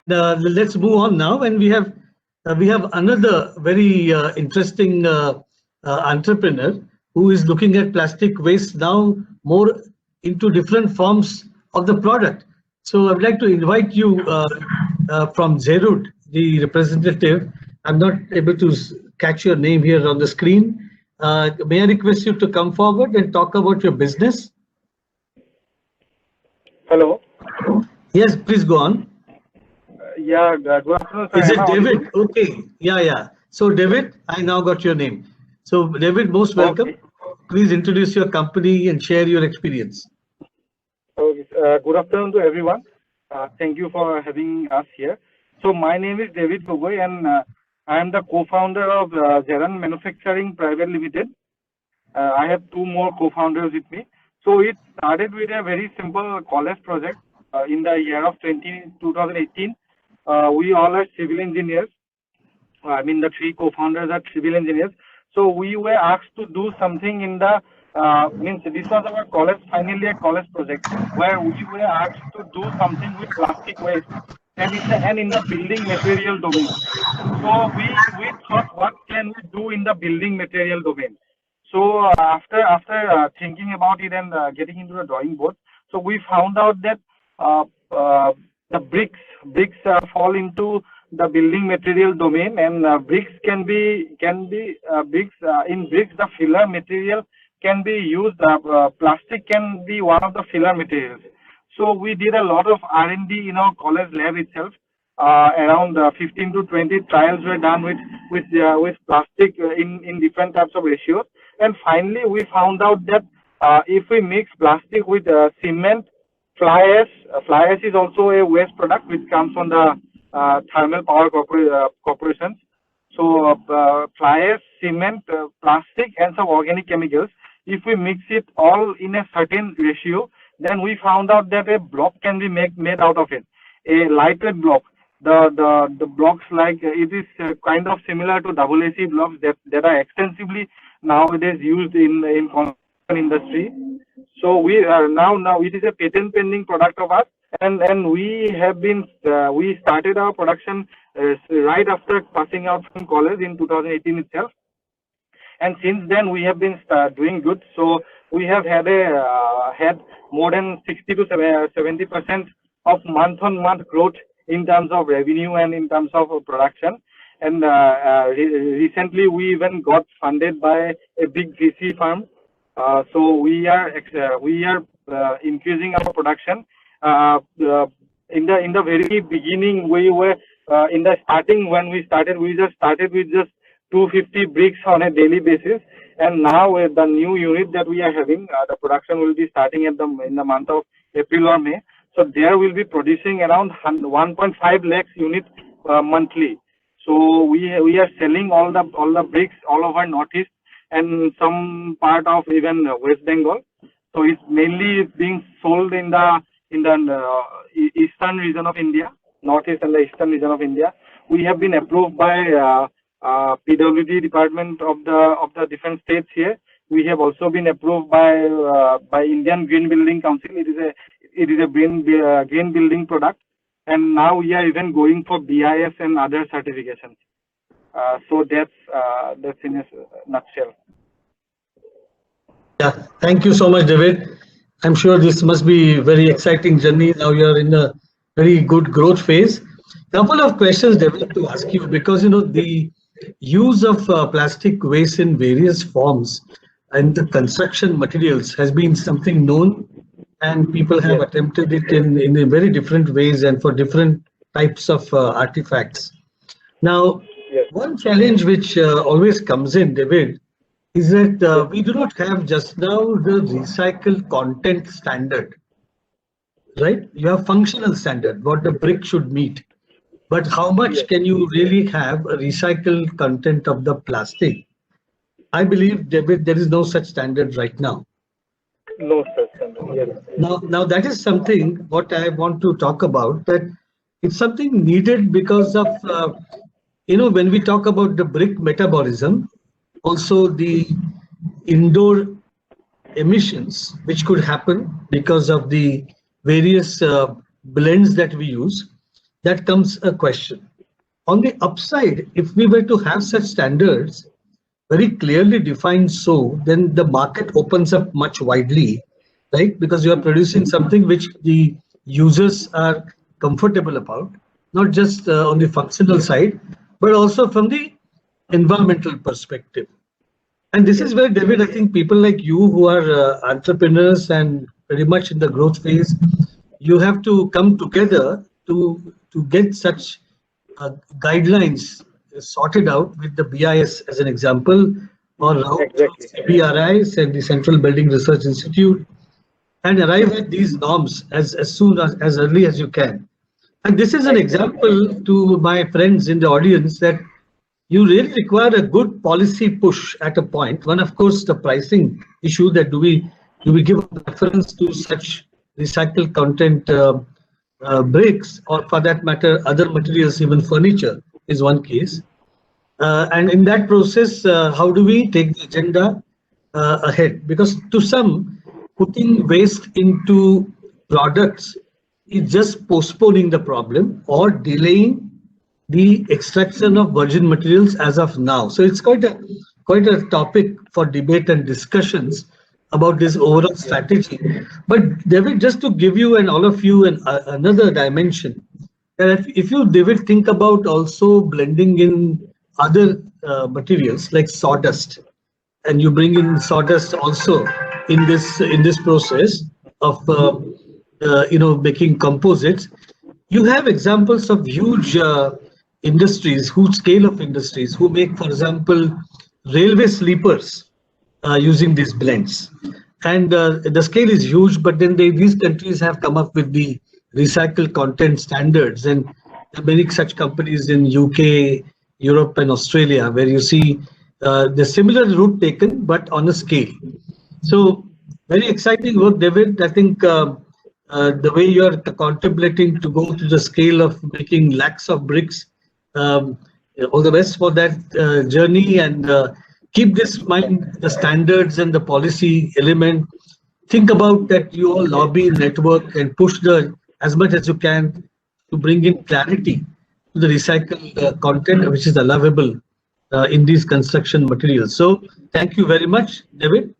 Let's move on now, and we have another very interesting entrepreneur who is looking at plastic waste now more into different forms of the product. So I'd like to invite you from Zerud, the representative. I'm not able to catch your name here on the screen. May I request you to come forward and talk about your business? Hello. Yes, please go on. Yeah, good afternoon, sir. Is it David? Okay. Yeah. So David, I now got your name. So David, most welcome. Okay. Please introduce your company and share your experience. Okay. Good afternoon to everyone. Thank you for having us here. So my name is David Gogoi, and I am the co-founder of Zeran Manufacturing Private Limited. I have two more co-founders with me. So it started with a very simple college project in the year of 2018. We all are civil engineers. I mean, the three co-founders are civil engineers. So we were asked to do something in the this was our college, finally a college project where we were asked to do something with plastic waste and in the building material domain. So we thought, what can we do in the building material domain? So after thinking about it and getting into the drawing board, so we found out that the bricks fall into the building material domain, and bricks can be bricks in bricks the filler material can be used. Plastic can be one of the filler materials. So we did a lot of R&D in our college lab itself. Around 15 to 20 trials were done with plastic in different types of ratios, and finally we found out that if we mix plastic with cement, fly ash is also a waste product which comes from the thermal power corporations. So fly ash, cement, plastic, and some organic chemicals. If we mix it all in a certain ratio, then we found out that a block can be made out of it. A lightweight block. The blocks, like it is kind of similar to AAC blocks that are extensively nowadays used in construction industry. So we are now it is a patent pending product of us, and we have been we started our production right after passing out from college in 2018 itself, and since then we have been doing good. So we have had more than 60 to 70% of month-on-month growth in terms of revenue and in terms of production. And recently we even got funded by a big VC firm. So we are increasing our production. In the very beginning, we were in the starting when we started with just 250 bricks on a daily basis, and now with the new unit that we are having, the production will be starting in the month of April or May. So there will be producing around 1.5 lakhs units monthly. So we are selling all the bricks all over Northeast and some part of even West Bengal. So it's mainly being sold in the eastern region of India, Northeast and the eastern region of India. We have been approved by PWD department of the different states here. We have also been approved by Indian Green Building Council. It is a green building product, and now we are even going for BIS and other certifications. So that's in a nutshell. Yeah, thank you so much, David. I'm sure this must be a very exciting journey. Now you're in a very good growth phase. Couple of questions, David, to ask you, because the use of plastic waste in various forms and the construction materials has been something known, and people have attempted it in very different ways and for different types of artifacts. Now, one challenge which always comes in, David, is that we do not have just now the recycled content standard, right? You have functional standard, what the brick should meet. But how much can you really have a recycled content of the plastic? I believe, David, there is no such standard right now. No such standard. Now that is something what I want to talk about, that it's something needed because of, when we talk about the brick metabolism, also the indoor emissions, which could happen because of the various blends that we use. that comes a question. On the upside, if we were to have such standards very clearly defined, so then the market opens up much widely, right? Because you are producing something which the users are comfortable about, not just on the functional side, but also from the environmental perspective. And this is where, David, I think people like you who are entrepreneurs and very much in the growth phase, you have to come together to get such guidelines sorted out with the BIS as an example, or CBRIs and the Central Building Research Institute, and arrive at these norms as soon as early as you can. And this is an example to my friends in the audience that you really require a good policy push at a point. One, of course, the pricing issue, that do we give preference to such recycled content bricks, or for that matter, other materials, even furniture is one case. And in that process, how do we take the agenda ahead? Because to some, putting waste into products is just postponing the problem or delaying the extraction of virgin materials as of now. So it's quite a topic for debate and discussions about this overall strategy. But David, just to give you and all of you another dimension, that if you, David, think about also blending in other materials like sawdust, and you bring in sawdust also in this process of making composites, you have examples of huge industries, huge scale of industries who make, for example, railway sleepers using these blends. And the scale is huge, but then these countries have come up with the recycled content standards, and there are many such companies in UK, Europe and Australia, where you see the similar route taken, but on a scale. So very exciting work, David. I think the way you are contemplating to go to the scale of making lakhs of bricks, all the best for that journey, and keep this in mind, the standards and the policy element. Think about that you all lobby, network, and push as much as you can to bring in clarity to the recycled content, which is allowable in these construction materials. So thank you very much, David.